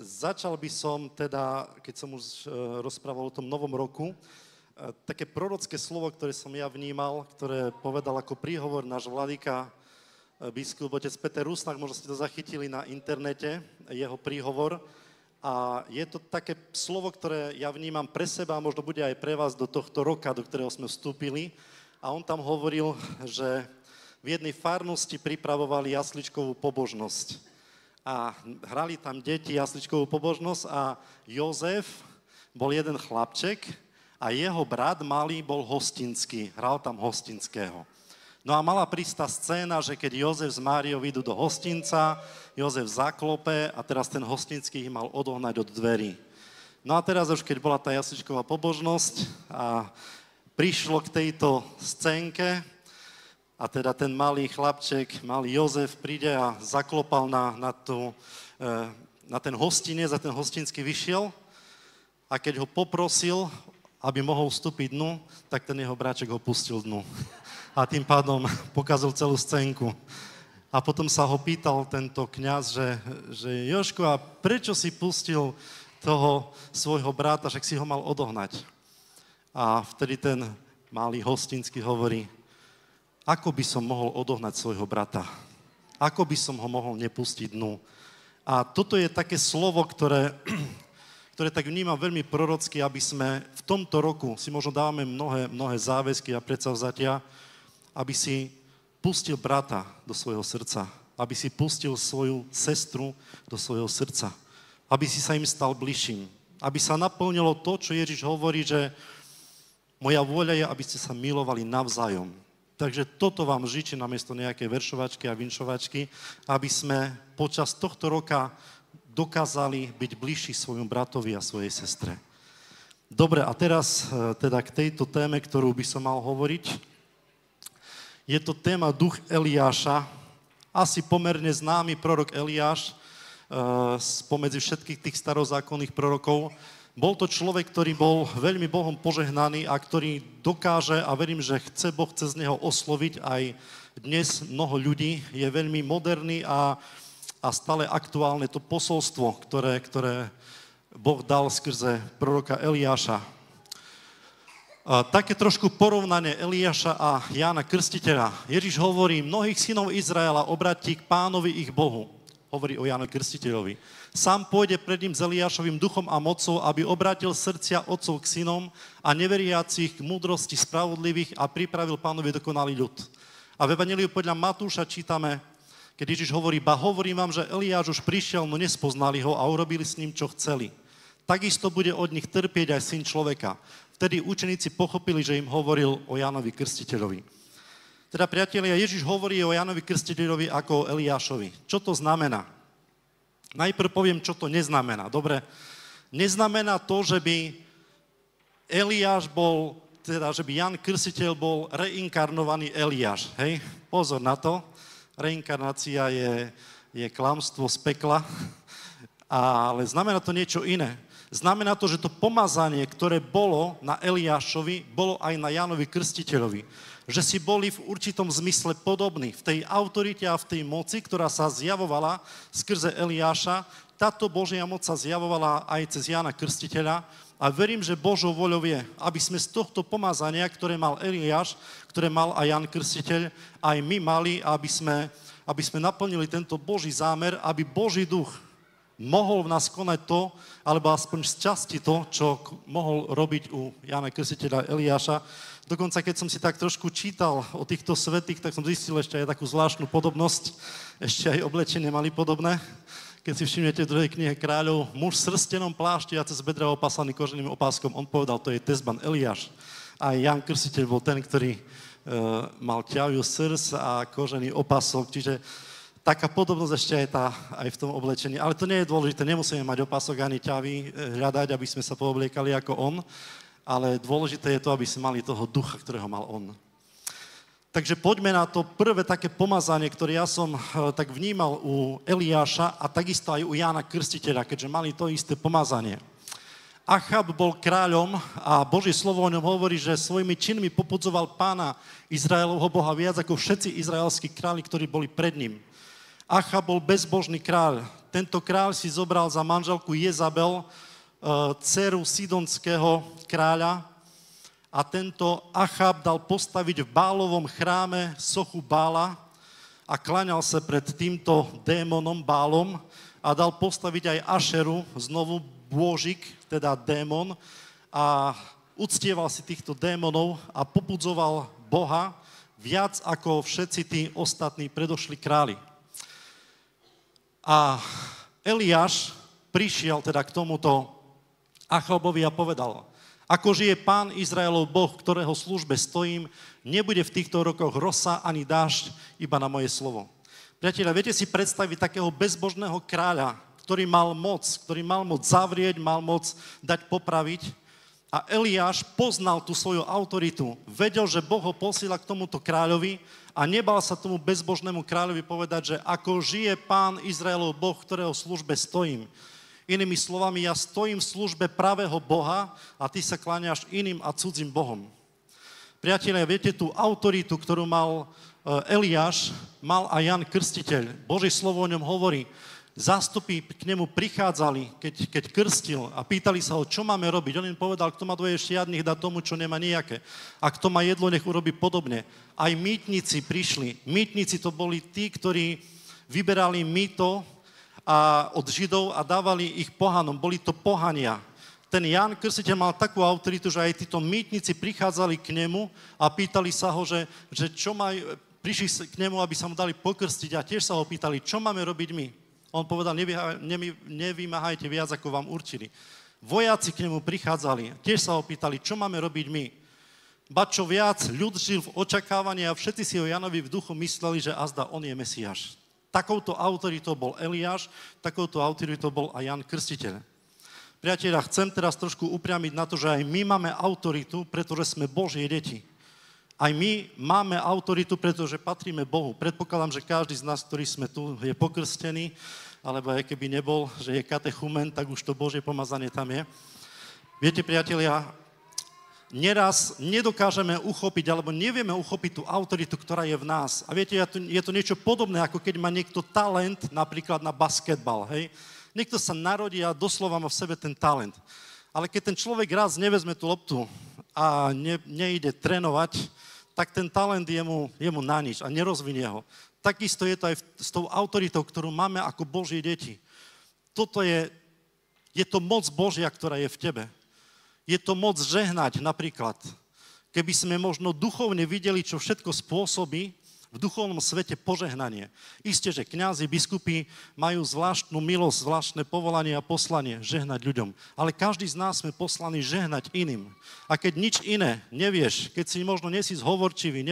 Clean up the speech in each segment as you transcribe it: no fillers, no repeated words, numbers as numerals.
Začal by som teda, keď som už rozprával o tom novom roku, také prorocké slovo, ktoré som ja vnímal, ktoré povedal ako príhovor náš vladyka, biskup otec Peter Rusnák, možno ste to zachytili na internete, jeho príhovor. A je to také slovo, ktoré ja vnímam pre seba a možno bude aj pre vás do tohto roka, do ktorého sme vstúpili. A on tam hovoril, že v jednej farnosti pripravovali jasličkovú pobožnosť. A hrali tam deti jasličkovú pobožnosť a Jozef bol jeden chlapček a jeho brat malý bol hostinský, hral tam hostinského. No a mala prísť tá scéna, že keď Jozef s Máriou idú do hostinca, Jozef zaklope a teraz ten hostinský ich mal odohnať od dverí. No a teraz už keď bola tá jasličková pobožnosť a prišlo k tejto scénke, a teda ten malý chlapček, malý Jozef príde a zaklopal na ten hostinec a ten hostinský vyšiel a keď ho poprosil, aby mohol vstúpiť dnu, tak ten jeho bráček ho pustil dnu. A tým pádom pokazil celú scénku. A potom sa ho pýtal tento kňaz, že Jožko, a prečo si pustil toho svojho brata, však si ho mal odohnať? A vtedy ten malý hostinský hovorí, ako by som mohol odohnať svojho brata? Ako by som ho mohol nepustiť dnu? A toto je také slovo, ktoré tak vnímam veľmi prorocky, aby sme v tomto roku si možno dávame mnohé záväzky a predsavzatia, aby si pustil brata do svojho srdca, aby si pustil svoju sestru do svojho srdca, aby si sa im stal bližším, aby sa naplnilo to, čo Ježiš hovorí, že moja vôľa je, aby ste sa milovali navzájom. Takže toto vám žičím namiesto nejakej veršovačky a vinšovačky, aby sme počas tohto roka dokázali byť bližší svojmu bratovi a svojej sestre. Dobre, a teraz teda k tejto téme, ktorú by som mal hovoriť. Je to téma duch Eliáša. Asi pomerne známy prorok Eliáš spomedzi všetkých tých starozákonných prorokov. Bol to človek, ktorý bol veľmi Bohom požehnaný a ktorý dokáže, a verím, že Boh chce z neho osloviť aj dnes mnoho ľudí. Je veľmi moderný a stále aktuálne to posolstvo, ktoré Boh dal skrze proroka Eliáša. Také trošku porovnanie Eliáša a Jána Krstiteľa. Ježiš hovorí, mnohých synov Izraela obratí k Pánovi ich Bohu. Hovorí o Jánovi Krstiteľovi. Sám pôjde pred ním s Eliášovým duchom a mocou, aby obrátil srdcia otcov k synom a neveriacich k múdrosti spravodlivých a pripravil Pánovi dokonalý ľud. A v Evanjeliu podľa Matúša čítame, keď Ježiš hovorí, ba hovorím vám, že Eliáš už prišiel, no nespoznali ho a urobili s ním, čo chceli. Takisto bude od nich trpieť aj Syn človeka. Vtedy učeníci pochopili, že im hovoril o Jánovi Krstiteľovi. Teda, priatelia, Ježiš hovorí o Jánovi Krstiteľovi ako o Eliášovi. Čo to znamená? Najprv poviem, čo to neznamená. Dobre, neznamená to, že by Eliáš bol, teda, že by Ján Krstiteľ bol reinkarnovaný Eliáš. Hej? Pozor na to. Reinkarnácia je klamstvo z pekla, ale znamená to niečo iné. Znamená to, že to pomazanie, ktoré bolo na Eliášovi, bolo aj na Jánovi Krstiteľovi. Že si boli v určitom zmysle podobní. V tej autorite a v tej moci, ktorá sa zjavovala skrze Eliáša, táto Božia moc sa zjavovala aj cez Jána Krstiteľa a verím, že Božou voľou je, aby sme z tohto pomazania, ktoré mal Eliáš, ktoré mal aj Ján Krstiteľ, aj my mali, aby sme naplnili tento Boží zámer, aby Boží duch mohol v nás konať to, alebo aspoň z časti to, čo mohol robiť u Jána Krstiteľa Eliáša. Dokonca, keď som si tak trošku čítal o týchto svätých, tak som zistil ešte aj takú zvláštnu podobnosť. Ešte aj oblečenie mali podobné. Keď si všimnete v druhej knihe Kráľov, muž s srstenom plášti a cez bedra opasaný koženým opáskom, on povedal, to je Tezban Eliáš. A Ján Krstiteľ bol ten, ktorý mal ťaviu srs a kožený opasok, čiže taká podobnosť ešte aj v tom oblečení. Ale to nie je dôležité, nemusíme mať opasok ani ťavy hľadať, aby sme sa poobliekali ako on, ale dôležité je to, aby sme mali toho ducha, ktorého mal on. Takže poďme na to prvé také pomazanie, ktoré ja som tak vnímal u Eliáša a takisto aj u Jána Krstiteľa, keďže mali to isté pomazanie. Achab bol kráľom a Božie slovo o ňom hovorí, že svojimi činmi popudzoval Pána Izraelovho Boha viac ako všetci izraelskí králi, ktorí boli pred ním. Achab bol bezbožný kráľ, Tento kráľ si zobral za manželku Jezabel, dceru sidonského kráľa, a tento Achab dal postaviť v Bálovom chráme sochu Bála a kláňal sa pred týmto démonom Bálom a dal postaviť aj Ašeru, znovu bôžik, teda démon, a uctieval si týchto démonov a popudzoval Boha viac ako všetci tí ostatní predošli králi. A Eliáš prišiel teda k tomuto Achabovi a povedal: ako žije Pán Izraelov Boh, ktorého službe stojím, nebude v týchto rokoch rosa ani dážď, iba na moje slovo. Priatelia, viete si predstaviť takého bezbožného kráľa, ktorý mal moc zavrieť, mal moc dať popraviť. A Eliáš poznal tú svoju autoritu, vedel, že Boh ho posíla k tomuto kráľovi a nebal sa tomu bezbožnému kráľovi povedať, že ako žije Pán Izraelov Boh, ktorého službe stojím. Inými slovami, ja stojím v službe pravého Boha a ty sa kláňaš iným a cudzím Bohom. Priatelia, viete, tú autoritu, ktorú mal Eliáš, mal aj Jan Krstiteľ. Božie slovo o ňom hovorí. Zástupy k nemu prichádzali, keď krstil a pýtali sa ho, čo máme robiť. On im povedal, kto má dvoje šiat, nech dá tomu, čo nemá nejaké. A kto má jedlo, nech urobí podobne. Aj mýtnici prišli. Mýtnici to boli tí, ktorí vyberali mýto od Židov a dávali ich pohanom. Boli to pohania. Ten Ján Krstiteľ mal takú autoritu, že aj títo mýtnici prichádzali k nemu a pýtali sa ho, že čo majú, prišli k nemu, aby sa mu dali pokrstiť a tiež sa ho pýtali, čo máme robiť my. On povedal, nevymáhajte viac, ako vám určili. Vojaci k nemu prichádzali, tiež sa ho pýtali, čo máme robiť my. Ba čo viac, ľud žil v očakávaní a všetci si o Janovi v duchu mysleli, že azda on je Mesiáš. Takouto autoritou bol Eliáš, takouto autoritou bol aj Jan Krstiteľ. Priatelia, chcem teraz trošku upriamiť na to, že aj my máme autoritu, pretože sme Božie deti. Aj my máme autoritu, pretože patríme Bohu. Predpokladám, že každý z nás, ktorý sme tu, je pokrstený, alebo aj keby nebol, že je katechumen, tak už to Božie pomazanie tam je. Viete, priatelia, neraz nedokážeme uchopiť, alebo nevieme uchopiť tú autoritu, ktorá je v nás. A viete, je to niečo podobné, ako keď má niekto talent, napríklad na basketbal, hej. Niekto sa narodí a doslova má v sebe ten talent. Ale keď ten človek raz nevezme tú loptu a nejde trénovať, tak ten talent je mu na nič a nerozvinie ho. Takisto je to aj s tou autoritou, ktorú máme ako Božie deti. Toto je to moc Božia, ktorá je v tebe. Je to moc žehnať napríklad. Keby sme možno duchovne videli, čo všetko spôsobí v duchovnom svete požehnanie. Isté, že kňazi, biskupy majú zvláštnu milosť, zvláštne povolanie a poslanie žehnať ľuďom. Ale každý z nás sme poslaní žehnať iným. A keď nič iné nevieš, keď si možno nesi zhovorčivý,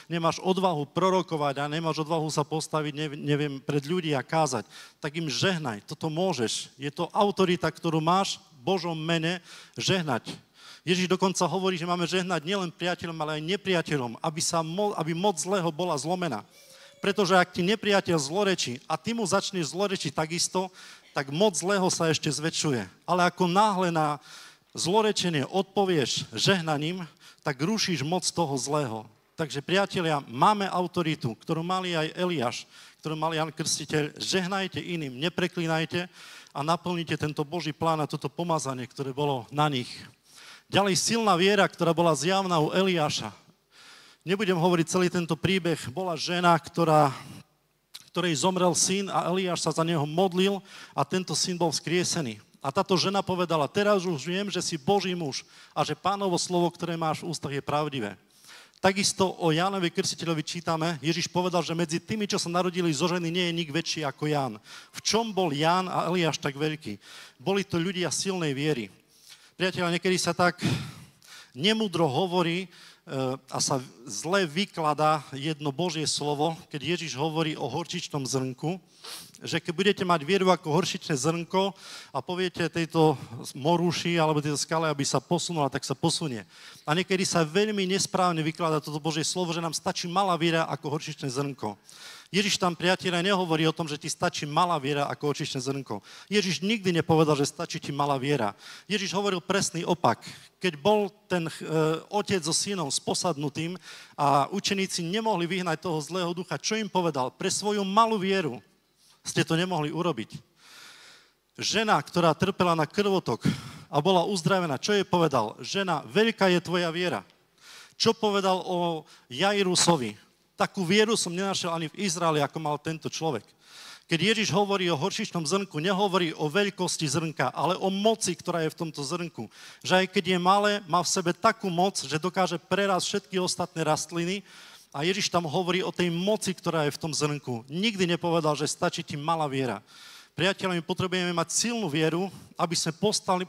nemáš odvahu prorokovať a nemáš odvahu sa postaviť, neviem, pred ľudí a kázať, tak im žehnaj. Toto môžeš. Je to autorita, ktorú máš v Božom mene žehnať. Ježiš dokonca hovorí, že máme žehnať nielen priateľom, ale aj nepriateľom, aby moc zlého bola zlomená. Pretože ak ti nepriateľ zlorečí a ty mu začneš zlorečiť takisto, tak moc zlého sa ešte zväčšuje. Ale ako náhle na zlorečenie odpovieš žehnaním, tak rušíš moc toho zlého. Takže priatelia, máme autoritu, ktorú mali aj Eliáš, ktorú mal Jan Krstiteľ. Žehnajte iným, nepreklínajte a naplnite tento Boží plán a toto pomazanie, ktoré bolo na nich. Ďalej silná viera, ktorá bola zjavná u Eliáša. Nebudem hovoriť celý tento príbeh. Bola žena, ktorej zomrel syn a Eliáš sa za neho modlil a tento syn bol vzkriesený. A táto žena povedala, teraz už viem, že si Boží muž a že Pánovo slovo, ktoré máš v ústach, je pravdivé. Takisto o Jánovi Krstiteľovi čítame, Ježiš povedal, že medzi tými, čo sa narodili zo ženy, nie je nik väčší ako Ján. V čom bol Ján a Eliáš tak veľký? Boli to ľudia silnej viery. Priatelia, niekedy sa tak nemúdro hovorí a sa zle vykladá jedno Božie slovo, keď Ježiš hovorí o horčičnom zrnku, že keď budete mať vieru ako horčičné zrnko a poviete tejto morúši alebo tejto skale, aby sa posunula, tak sa posunie. A niekedy sa veľmi nesprávne vykladá toto Božie slovo, že nám stačí malá viera ako horčičné zrnko. Ježiš tam, priatelia, nehovorí o tom, že ti stačí malá viera ako horčičné zrnko. Ježiš nikdy nepovedal, že stačí ti malá viera. Ježiš hovoril presný opak. Keď bol ten otec so synom sposadnutým a učeníci nemohli vyhnať toho zlého ducha, čo im povedal? Pre svoju malú vieru ste to nemohli urobiť. Žena, ktorá trpela na krvotok a bola uzdravená, čo jej povedal? Žena, veľká je tvoja viera. Čo povedal o Jairusovi? Takú vieru som nenašiel ani v Izraeli, ako mal tento človek. Keď Ježiš hovorí o horčičnom zrnku, nehovorí o veľkosti zrnka, ale o moci, ktorá je v tomto zrnku. Že aj keď je malé, má v sebe takú moc, že dokáže prerásť všetky ostatné rastliny. A Ježiš tam hovorí o tej moci, ktorá je v tom zrnku. Nikdy nepovedal, že stačí ti malá viera. Priatelia, my potrebujeme mať silnú vieru, aby sme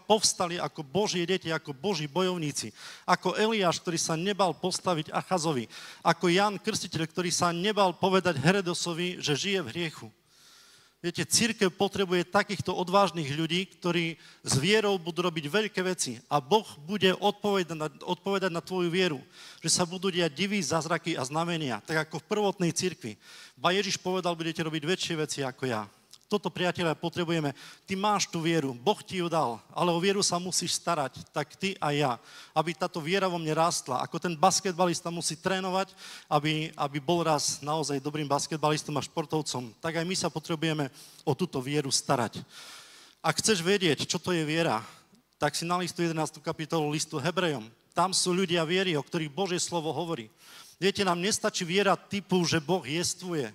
povstali ako Božie deti, ako Boží bojovníci. Ako Eliáš, ktorý sa nebal postaviť Achazovi. Ako Ján Krstiteľ, ktorý sa nebal povedať Herodosovi, že žije v hriechu. Viete, cirkev potrebuje takýchto odvážnych ľudí, ktorí s vierou budú robiť veľké veci a Boh bude odpovedať na tvoju vieru. Že sa budú diať divy, zázraky a znamenia, tak ako v prvotnej cirkvi. Ba Ježiš povedal, budete robiť väčšie veci ako ja. Toto, priatelia, potrebujeme. Ty máš tú vieru, Boh ti ju dal, ale o vieru sa musíš starať, tak ty a ja. Aby táto viera vo mne rástla. Ako ten basketbalista musí trénovať, aby bol raz naozaj dobrým basketbalistom a športovcom, tak aj my sa potrebujeme o túto vieru starať. Ak chceš vedieť, čo to je viera, tak si nalistuj 11. kapitolu listu Hebrejom. Tam sú ľudia viery, o ktorých Božie slovo hovorí. Viete, nám nestačí viera typu, že Boh jestvuje.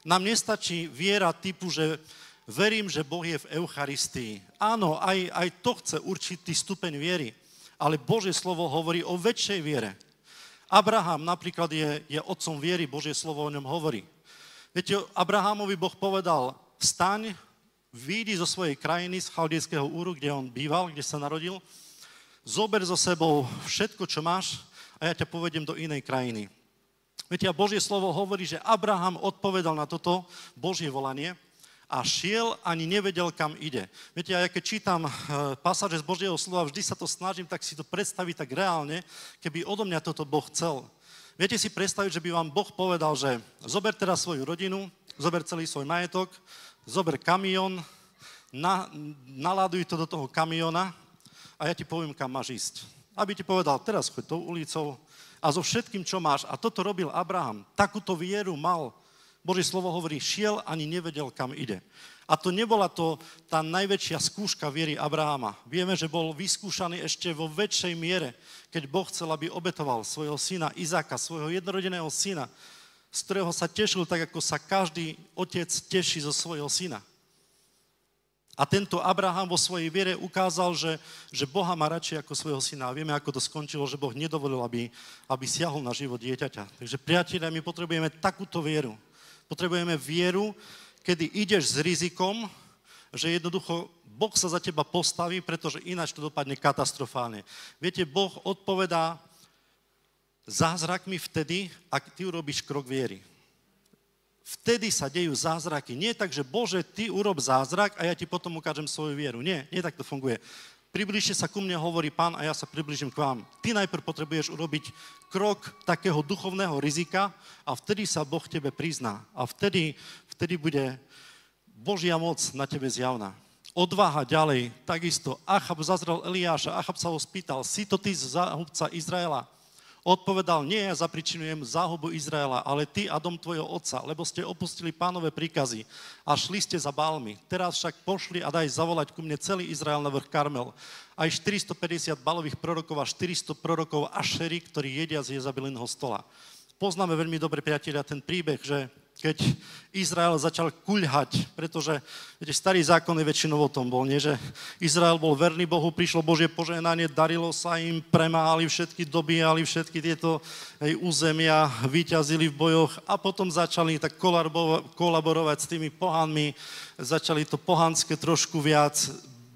Nám nestačí viera typu, že verím, že Boh je v Eucharistii. Áno, aj to chce určitý stupeň viery, ale Božie slovo hovorí o väčšej viere. Abraham napríklad je otcom viery, Božie slovo o ňom hovorí. Viete, Abrahamovi Boh povedal, vstaň, vyjdi zo svojej krajiny, z Chaldejského Úru, kde on býval, kde sa narodil, zober so sebou všetko, čo máš a ja ťa povedem do inej krajiny. Viete, a Božie slovo hovorí, že Abraham odpovedal na toto Božie volanie a šiel, ani nevedel, kam ide. Viete, ja keď čítam pasáže z Božieho slova, vždy sa to snažím tak si to predstaviť tak reálne, keby odo mňa toto Boh chcel. Viete si predstaviť, že by vám Boh povedal, že zober teraz svoju rodinu, zober celý svoj majetok, zober kamión, naláduj to do toho kamióna a ja ti poviem, kam máš ísť. Aby ti povedal, teraz choď tou ulicou, a so všetkým, čo máš. A toto robil Abraham. Takúto vieru mal. Božie slovo hovorí, šiel, ani nevedel, kam ide. A to nebola tá najväčšia skúška viery Abrahama. Vieme, že bol vyskúšaný ešte vo väčšej miere, keď Boh chcel, aby obetoval svojho syna Izáka, svojho jednorodeného syna, z ktorého sa tešil tak, ako sa každý otec teší zo svojho syna. A tento Abraham vo svojej viere ukázal, že Boha má radšej ako svojho syna. A vieme, ako to skončilo, že Boh nedovolil, aby siahol na život dieťaťa. Takže, priatelia, my potrebujeme takúto vieru. Potrebujeme vieru, kedy ideš s rizikom, že jednoducho Boh sa za teba postaví, pretože ináč to dopadne katastrofálne. Viete, Boh odpovedá zázrakmi vtedy, ak ty urobíš krok viery. Vtedy sa dejú zázraky. Nie tak, že Bože, ty urob zázrak a ja ti potom ukážem svoju vieru. Nie, tak to funguje. Približte sa ku mne, hovorí Pán, a ja sa približím k vám. Ty najprv potrebuješ urobiť krok takého duchovného rizika a vtedy sa Boh tebe prizná. A vtedy bude Božia moc na tebe zjavná. Odvaha ďalej, takisto. Achab zazrel Eliáša, Achab sa ho spýtal, si to ty záhubca Izraela? Odpovedal, nie, ja zapričinujem záhubu Izraela, ale ty a dom tvojho otca, lebo ste opustili Pánove príkazy a šli ste za Bálmi. Teraz však pošli a daj zavolať ku mne celý Izrael na vrch Karmel. Aj 450 Bálových prorokov a 400 prorokov Ašery, ktorí jedia z Jezabelinho stola. Poznáme veľmi dobre, priatelia, ten príbeh, že keď Izrael začal kuľhať, pretože viete, starý zákon je väčšinou o tom bol, nie? Že Izrael bol verný Bohu, prišlo Božie požehnanie, darilo sa im, premáhali všetky, dobíjali všetky tieto územia, víťazili v bojoch a potom začali tak kolaborovať s tými pohanmi, začali to pohanské trošku viac.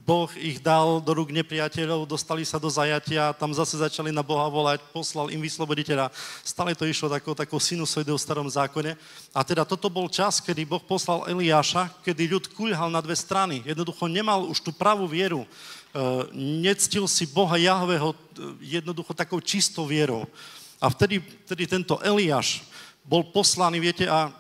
Boh ich dal do rúk nepriateľov, dostali sa do zajatia, tam zase začali na Boha volať, poslal im vysloboditeľa. Stále to išlo takou sinusoidou v starom zákone. A teda toto bol čas, kedy Boh poslal Eliáša, kedy ľud kuľhal na dve strany. Jednoducho nemal už tú pravú vieru. Nectil si Boha Jahveho jednoducho takou čistou vierou. A vtedy tento Eliáš bol poslaný, viete, a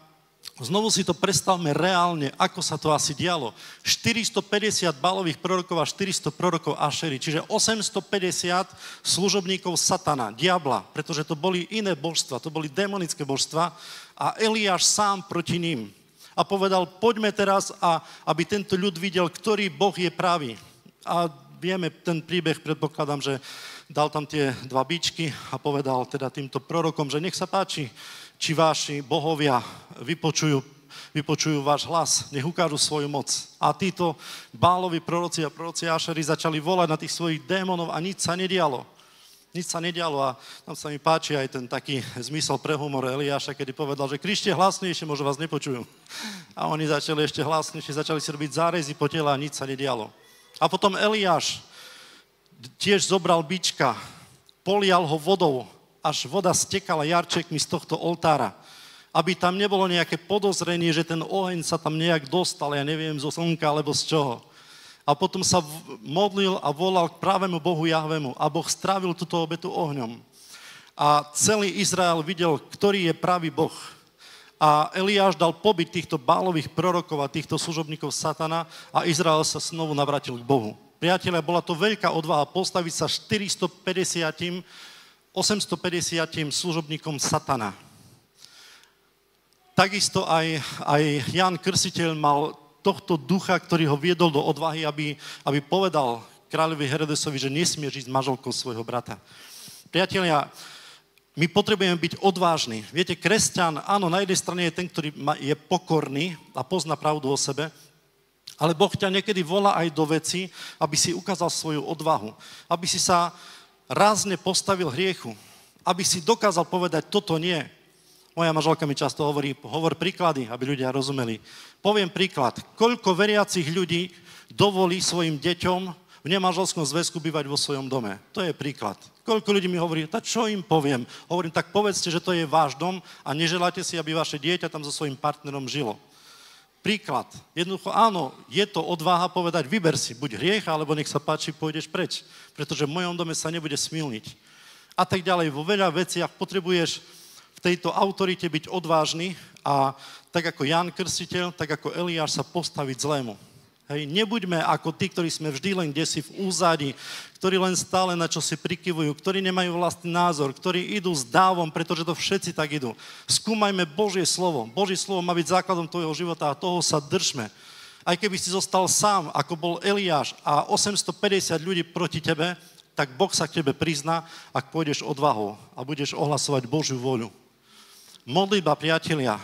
znovu si to predstavme reálne, ako sa to asi dialo. 450 Bálových prorokov a 400 prorokov Ašery, čiže 850 služobníkov satana, diabla, pretože to boli iné božstva, to boli démonické božstva a Eliáš sám proti ním. A povedal, poďme teraz, aby tento ľud videl, ktorý Boh je pravý. A vieme ten príbeh, predpokladám, že dal tam tie 2 bičky a povedal teda týmto prorokom, že nech sa páči, či vaši bohovia vypočujú váš hlas, nech ukážu svoju moc. A títo Bálovi proroci a proroci Ášeri začali volať na tých svojich démonov a nič sa nedialo. Nič sa nedialo a tam sa mi páči aj ten taký zmysel pre humor Eliáša, kedy povedal, že kričte hlasnejšie, možno vás nepočujú. A oni začali ešte hlasnejšie, začali si robiť zárezy po tele a nič sa nedialo. A potom Eliáš tiež zobral bička, polial ho vodou, až voda stekala jarčekmi z tohto oltára, aby tam nebolo nejaké podozrenie, že ten oheň sa tam nejak dostal, ja neviem, zo slnka alebo z čoho. A potom sa modlil a volal k právemu Bohu Jahvemu a Boh strávil túto obetu ohňom. A celý Izrael videl, ktorý je pravý Boh. A Eliáš dal pobyt týchto Bálových prorokov a týchto služobníkov satana a Izrael sa znovu navrátil k Bohu. Priatelia, bola to veľká odvaha postaviť sa 850 služobníkom satana. Takisto aj Ján Krstiteľ mal tohto ducha, ktorý ho viedol do odvahy, aby povedal kráľovi Herodesovi, že nesmie žiť s manželkou svojho brata. Priatelia, my potrebujeme byť odvážni. Viete, kresťan, áno, na jednej strane je ten, ktorý je pokorný a pozná pravdu o sebe, ale Boh ťa niekedy volá aj do veci, aby si ukázal svoju odvahu, aby si sa rázne postavil hriechu, aby si dokázal povedať, toto nie. Moja manželka mi často hovorí, hovor príklady, aby ľudia rozumeli. Poviem príklad. Koľko veriacich ľudí dovolí svojim deťom v nemanželskom zväzku bývať vo svojom dome? To je príklad. Koľko ľudí mi hovorí, tak čo im poviem? Hovorím, tak povedzte, že to je váš dom a neželáte si, aby vaše dieťa tam so svojím partnerom žilo. Príklad. Jednoducho, áno, je to odvaha povedať, vyber si, buď hriech, alebo nech sa páči, pôjdeš preč. Pretože v mojom dome sa nebude smilniť. A tak ďalej. Vo veľa veciach potrebuješ v tejto autorite byť odvážny a tak ako Ján Krstiteľ, tak ako Eliáš sa postaviť zlému. Hej, nebuďme ako tí, ktorí sme vždy len kdesi v úzadi, ktorí len stále na čo si prikyvujú, ktorí nemajú vlastný názor, ktorí idú s dávom, pretože to všetci tak idú. Skúmajme Božie slovo. Božie slovo má byť základom tvojho života a toho sa držme. Aj keby si zostal sám, ako bol Eliáš a 850 ľudí proti tebe, tak Boh sa k tebe prizná, ak pôjdeš odvahou a budeš ohlasovať Božiu voľu. Modlitba, priatelia,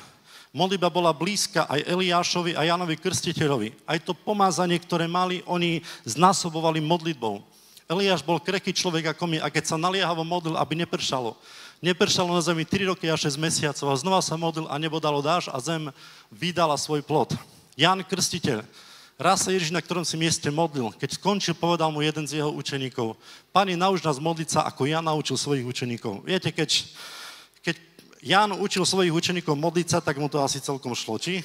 modlitba bola blízka aj Eliášovi a Jánovi Krstiteľovi. Aj to pomázanie, ktoré mali, oni znásobovali modlitbou. Eliáš bol krehký človek ako my a keď sa naliehavo modlil, aby nepršalo. Nepršalo na zemi 3 roky a 6 mesiacov a znova sa modlil a nebo dalo dážď a zem vydala svoj plod. Ján Krstiteľ. Raz sa Ježiš na ktorom si mieste modlil. Keď skončil, povedal mu jeden z jeho učeníkov, Pane, nauč nás modliť sa, ako ja naučil svojich učeníkov. Viete, keď Ján učil svojich učeníkov modliť sa, tak mu to asi celkom šlo, či?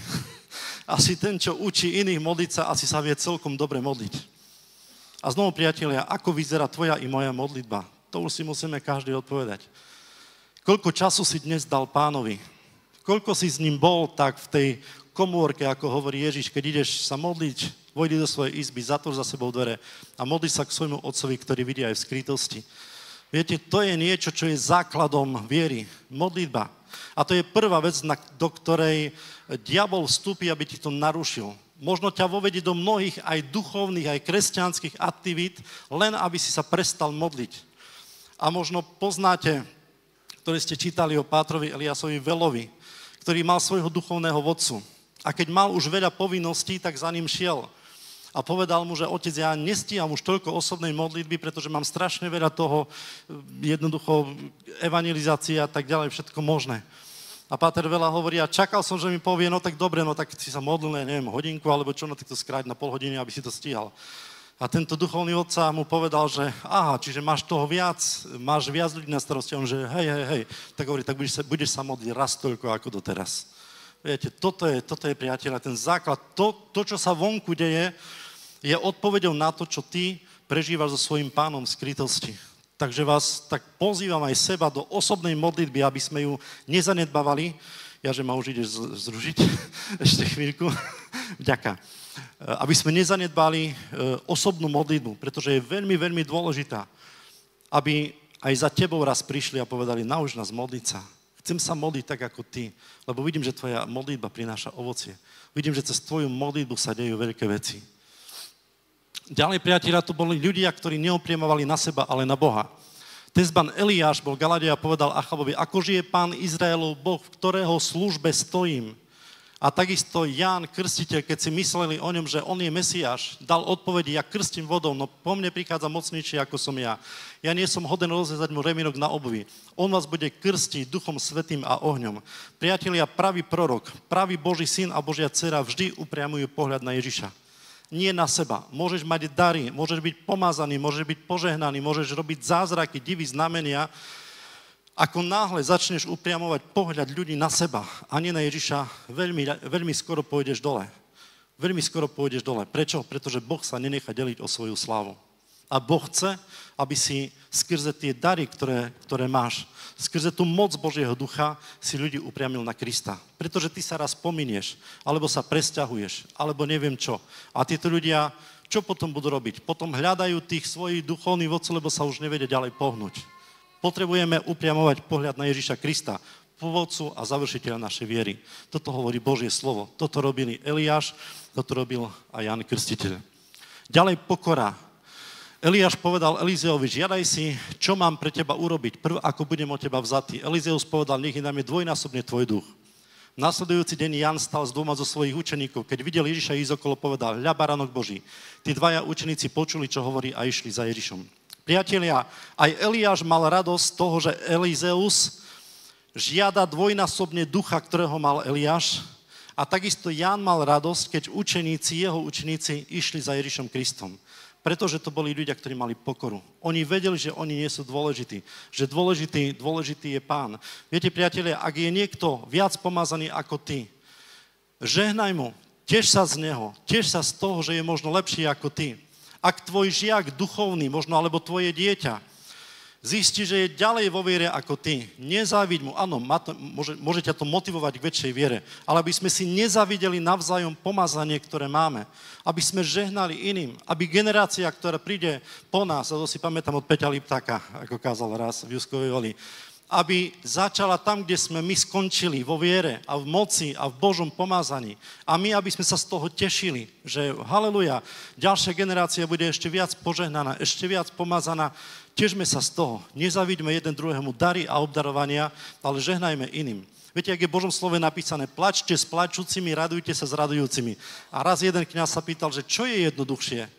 Asi ten, čo učí iných modliť sa, asi sa vie celkom dobre modliť. A znovu, priatelia, ako vyzerá tvoja i moja modlitba? To už si musíme každý odpovedať. Koľko času si dnes dal Pánovi? Koľko si s ním bol tak v tej komórke, ako hovorí Ježiš, keď ideš sa modliť, vojdi do svojej izby, zatvor za sebou dvere a modli sa k svojmu otcovi, ktorý vidí aj v skrytosti. Viete, to je niečo, čo je základom viery, modlitba. A to je prvá vec, do ktorej diabol vstúpi, aby ti to narušil. Možno ťa vovedie do mnohých aj duchovných, aj kresťanských aktivít, len aby si sa prestal modliť. A možno poznáte, ktorí ste čítali o Pátrovi Eliásovi Velovi, ktorý mal svojho duchovného vodcu. A keď mal už veľa povinností, tak za ním šiel. A povedal mu, že otec, ja nestíham už toľko osobnej modlitby, pretože mám strašne veľa toho, jednoducho evangelizácia a tak ďalej, všetko možné. A Páter Vela hovorí, a čakal som, že mi povie, no tak dobre, no tak si sa modlil, neviem, hodinku, alebo čo, no tak to skráť na pol hodiny, aby si to stíhal. A tento duchovný otca mu povedal, že aha, čiže máš toho viac, máš viac ľudí na starosti. On, že hej, tak hovorí, tak budeš sa modliť raz toľko ako doteraz. Viete, toto je priateľa, ten základ. To, čo sa vonku deje, je odpoveďou na to, čo ty prežívaš so svojím Pánom v skrytosti. Takže vás tak pozývam aj seba do osobnej modlitby, aby sme ju nezanedbávali. Ja, že ma už ideš zružiť, ešte chvíľku. Vďaka. Aby sme nezanedbali osobnú modlitbu, pretože je veľmi, veľmi dôležitá, aby aj za tebou raz prišli a povedali, nauč nás modliť sa. Chcem sa modliť tak ako ty, lebo vidím, že tvoja modlitba prináša ovocie. Vidím, že cez tvoju modlitbu sa dejú veľké veci. Ďalej, priatelia, to boli ľudia, ktorí neopriemovali na seba, ale na Boha. Tezban Eliáš bol Galadej a povedal Achabovi, ako žije Pán Izraelov Boh, v ktorého službe stojím. A takisto Ján Krstiteľ, keď si mysleli o ňom, že on je Mesiáš, dal odpovedi, ja krstím vodou, no po mne prichádza mocnejší, ako som ja. Ja nie som hoden rozrezať mu remínok na obuvi. On vás bude krstiť Duchom Svätým a ohňom. Priatelia, pravý prorok, pravý Boží syn a Božia dcera vždy upriamujú pohľad na Ježiša. Nie na seba. Môžeš mať dary, môžeš byť pomazaný, môžeš byť požehnaný, môžeš robiť zázraky, divy, znamenia. Ako náhle začneš upriamovať pohľad ľudí na seba a nie na Ježiša, veľmi skoro pôjdeš dole. Veľmi skoro pôjdeš dole. Prečo? Pretože Boh sa nenechá deliť o svoju slávu. A Boh chce, aby si skrze tie dary, ktoré máš, skrze tú moc Božieho ducha si ľudí upriamil na Krista. Pretože ty sa raz pominieš, alebo sa presťahuješ, alebo neviem čo. A títo ľudia, čo potom budú robiť? Potom hľadajú tých svojich duchovných vodcov, lebo sa už nevedia ďalej pohnúť. Potrebujeme upriamovať pohľad na Ježiša Krista, pôvodcu a završiteľa našej viery. Toto hovorí Božie slovo. Toto robil Eliáš, toto robil aj Ján Krstiteľ. Ďalej pokora. Eliáš povedal Elizeovi, žiadaj si, čo mám pre teba urobiť, prv ako budem od teba vzatý. Elizeus povedal, nech je na mne dvojnásobne tvoj duch. Nasledujúci deň Ján stal s dvoma zo svojich učeníkov. Keď videl Ježiša ísť okolo, povedal, hľa baránok Boží. Tí dvaja učeníci počuli, čo hovorí a išli za Ježišom. Priatelia, aj Eliáš mal radosť z toho, že Elizeus žiada dvojnásobne ducha, ktorého mal Eliáš. A takisto Ján mal radosť, keď jeho učeníci išli za Ježišom Kristom. Pretože to boli ľudia, ktorí mali pokoru. Oni vedeli, že oni nie sú dôležití. Že dôležitý je Pán. Viete, priatelia, ak je niekto viac pomazaný ako ty, žehnaj mu, teš sa z neho, teš sa z toho, že je možno lepší ako ty. Ak tvoj žiak duchovný, možno alebo tvoje dieťa, zistí, že je ďalej vo viere ako ty, nezáviď mu. Áno, môže ťa to motivovať k väčšej viere, ale aby sme si nezavideli navzájom pomazanie, ktoré máme. Aby sme žehnali iným. Aby generácia, ktorá príde po nás, a to si pamätám od Peťa Liptáka, ako kázal raz v Juskovej Voli, aby začala tam, kde sme my skončili, vo viere a v moci a v Božom pomázaní. A my, aby sme sa z toho tešili, že haleluja, ďalšia generácia bude ešte viac požehnaná, ešte viac pomázaná. Tešme sa z toho. Nezavidíme jeden druhému dary a obdarovania, ale žehnajme iným. Viete, ak je v Božom slove napísané, plačte s plačúcimi, radujte sa s radujúcimi. A raz jeden kňaz sa pýtal, že čo je jednoduchšie?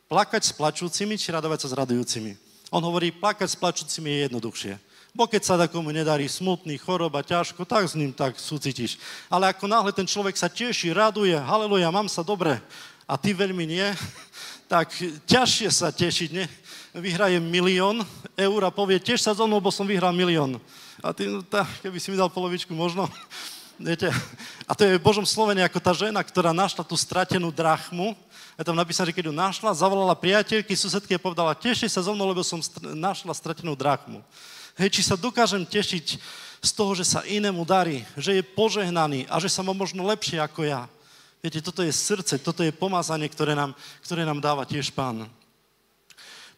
Plakať s plačúcimi, či radovať sa s radujúcimi? On hovorí, plakať s plačúcimi je jednoduchšie. Bo keď sa takomu nedarí smutný, choroba, ťažko, tak s ním tak súcitíš. Ale ako náhle ten človek sa teší, raduje, haleluja, mám sa dobre, a ty veľmi nie, tak ťažšie sa tešiť, ne? Vyhrajem 1 000 000 eur a povie, tiež sa so mnou, bo som vyhral 1 000 000. A ty, no tak, keby si mi dal polovičku, možno. Viete? A to je v Božom slove ako tá žena, ktorá našla tú stratenú drachmu. Je tam napísané, že keď ju našla, zavolala priateľky, susedky a povedala, teši sa so mnou, lebo som našla stratenú drachmu. Hej, či sa dokážem tešiť z toho, že sa inému darí, že je požehnaný a že sa má možno lepšie ako ja. Viete, toto je srdce, toto je pomazanie, ktoré nám dáva tiež Pán.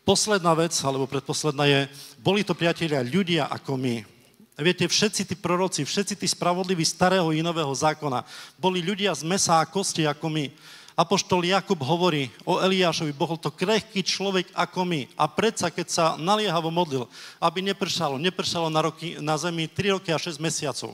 Posledná vec, alebo predposledná je, boli to, priatelia, ľudia ako my. Viete, všetci tí proroci, všetci tí spravodliví starého i nového zákona boli ľudia z mäsa a kosti ako my. Apoštol Jakub hovorí o Eliášovi, bol to krehký človek ako my. A predsa, keď sa naliehavo modlil, aby nepršalo na zemi 3 roky a 6 mesiacov.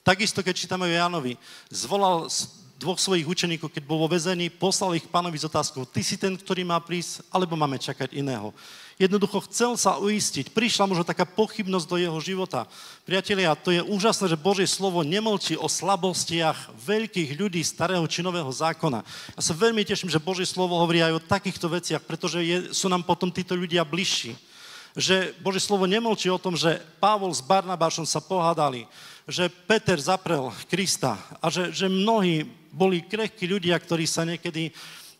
Takisto, keď čítame o Jánovi, zvolal 2 svojich učeníkov, keď bol vo väzení, poslal ich Pánovi s otázkou, ty si ten, ktorý má prísť, alebo máme čakať iného. Jednoducho chcel sa uistiť. Prišla možno taká pochybnosť do jeho života. Priatelia, to je úžasné, že Božie slovo nemlčí o slabostiach veľkých ľudí starého či nového zákona. Ja sa veľmi teším, že Božie slovo hovorí aj o takýchto veciach, pretože sú nám potom títo ľudia bližší. Že Božie slovo nemlčí o tom, že Pavol s Barnabášom sa pohádali, že Peter zaprel Krista a že mnohí boli krehkí ľudia, ktorí sa niekedy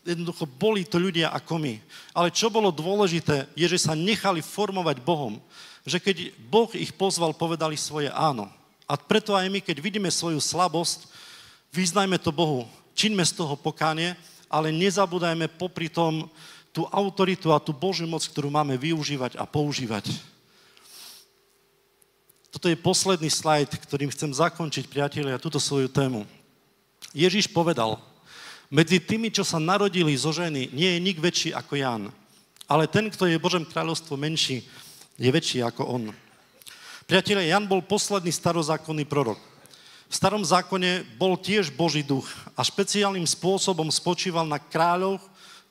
jednoducho boli to ľudia ako my. Ale čo bolo dôležité, je, že sa nechali formovať Bohom. Že keď Boh ich pozval, povedali svoje áno. A preto aj my, keď vidíme svoju slabosť, vyznajme to Bohu. Čiňme z toho pokánie, ale nezabúdajme popri tom tú autoritu a tú Božiu moc, ktorú máme využívať a používať. Toto je posledný slajd, ktorým chcem zakončiť, priatelia, túto svoju tému. Ježiš povedal, medzi tými, čo sa narodili zo ženy, nie je nik väčší ako Ján. Ale ten, kto je v Božom kráľovstve menší, je väčší ako on. Priatelia, Ján bol posledný starozákonný prorok. V starom zákone bol tiež Boží duch a špeciálnym spôsobom spočíval na kráľoch,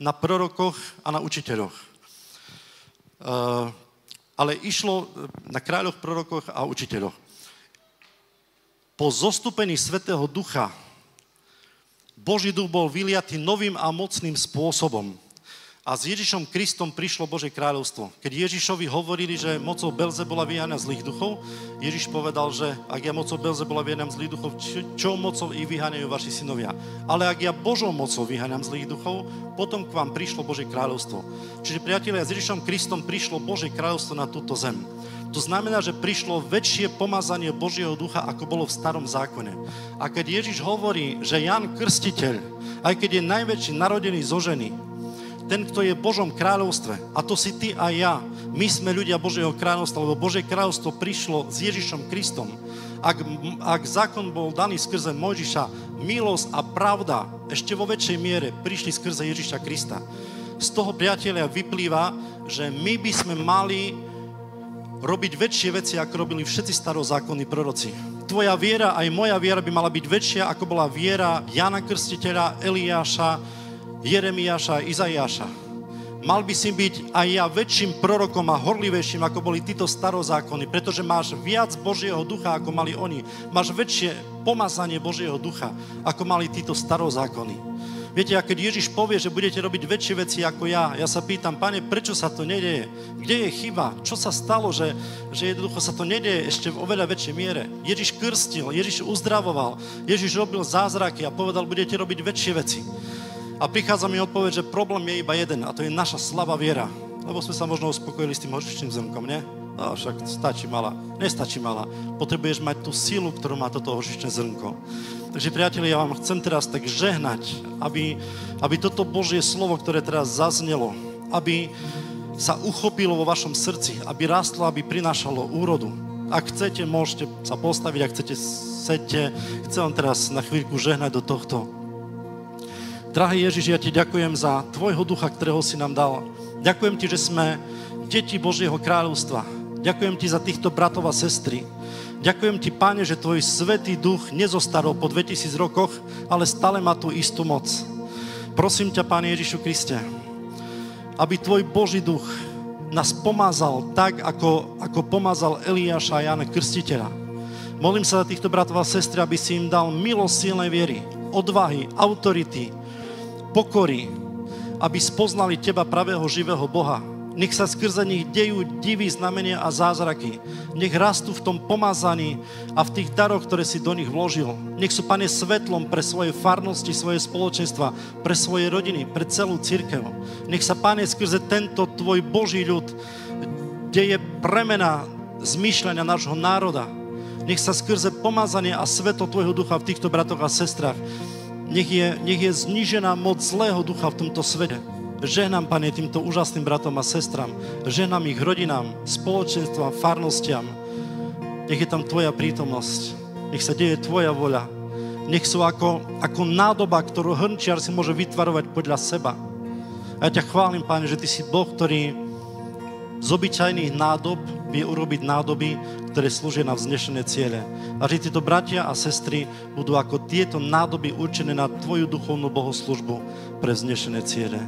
na prorokoch a na učiteľoch. Ale išlo na kráľoch, prorokoch a učiteľoch. Po zostúpení Svätého Ducha Boží duch bol vyliatý novým a mocným spôsobom. A s Ježišom Kristom prišlo Božie kráľovstvo. Keď Ježišovi hovorili, že mocou Belzebula vyháňa zlých duchov, Ježiš povedal, že ak ja mocou Belzebula vyháňam zlých duchov, čo mocou i vyháňajú vaši synovia? Ale ak ja Božou mocou vyháňam zlých duchov, potom k vám prišlo Božie kráľovstvo. Čiže priatelia, s Ježišom Kristom prišlo Božie kráľovstvo na túto zem. To znamená, že prišlo väčšie pomazanie Božieho ducha, ako bolo v starom zákone. A keď Ježiš hovorí, že Ján Krstiteľ, aj keď je najväčší narodený zo ženy, ten, kto je v Božom kráľovstve, a to si ty a ja, my sme ľudia Božieho kráľovstva, lebo Božie kráľovstvo prišlo s Ježišom Kristom. Ak zákon bol daný skrze Mojžiša, milosť a pravda ešte vo väčšej miere prišli skrze Ježiša Krista. Z toho, priatelia, vyplýva, že my by sme mali robiť väčšie veci, ako robili všetci starozákonní proroci. Tvoja viera, aj moja viera by mala byť väčšia, ako bola viera Jána Krstiteľa, Eliáša, Jeremiáša, Izaiáša. Mal by si byť aj ja väčším prorokom a horlivejším, ako boli títo starozákony, pretože máš viac Božieho ducha, ako mali oni. Máš väčšie pomazanie Božieho ducha, ako mali títo starozákony. Viete, a keď Ježiš povie, že budete robiť väčšie veci ako ja sa pýtam, Pane, prečo sa to nedeje? Kde je chyba? Čo sa stalo, že jednoducho sa to nedeje ešte v oveľa väčšej miere? Ježiš krstil, Ježiš uzdravoval, Ježiš robil zázraky a povedal, budete robiť väčšie veci. A prichádza mi odpoveď, že problém je iba jeden, a to je naša slabá viera. Lebo sme sa možno uspokojili s tým horčičným zrnkom, nie? No, však stačí malá. Nestačí malá. Potrebuješ mať tú silu, ktorú má toto horčičné zrnko. Takže, priatelia, ja vám chcem teraz tak žehnať, aby toto Božie slovo, ktoré teraz zaznelo, aby sa uchopilo vo vašom srdci, aby rástlo, aby prinášalo úrodu. Ak chcete, môžete sa postaviť, ak chcete, sedte. Chcem vám teraz na chvíľku žehnať do tohto. Drahý Ježiš, ja ti ďakujem za tvojho ducha, ktorého si nám dal. Ďakujem ti, že sme deti Božieho kráľovstva. Ďakujem ti za týchto bratov a sestry. Ďakujem ti, Pane, že tvoj svätý duch nezostarol po 2000 rokoch, ale stále má tú istú moc. Prosím ťa, Pane Ježišu Kriste, aby tvoj Boží duch nás pomázal tak, ako pomázal Eliáša a Jána Krstiteľa. Modlím sa za týchto bratov a sestry, aby si im dal milosť silnej viery, odvahy, autority, pokory, aby spoznali teba, pravého živého Boha. Nech sa skrze nich dejú divy, znamenia a zázraky. Nech rastú v tom pomazaní a v tých daroch, ktoré si do nich vložil. Nech sú, Pane, svetlom pre svoje farnosti, svoje spoločenstva, pre svoje rodiny, pre celú cirkev. Nech sa, Pane, skrze tento tvoj Boží ľud deje premena zmýšľania nášho národa. Nech sa skrze pomazanie a svetlo tvojho ducha v týchto bratoch a sestrách nech je znížená moc zlého ducha v tomto svete. Žehnám, Pane, týmto úžasným bratom a sestram. Žehnám ich rodinám, spoločenstvám, farnostiam. Nech je tam tvoja prítomnosť. Nech sa deje tvoja voľa. Nech sú ako nádoba, ktorú hrnčiar si môže vytvarovať podľa seba. A ja ťa chválim, Pane, že ty si Boh, ktorý z obyčajných nádob vie urobiť nádoby, ktoré slúžia na vznešené ciele. A že títo bratia a sestry budú ako tieto nádoby určené na tvoju duchovnú bohoslužbu pre vznešené ciele.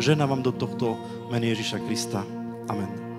Žehnám vám do tohto mene Ježiša Krista. Amen.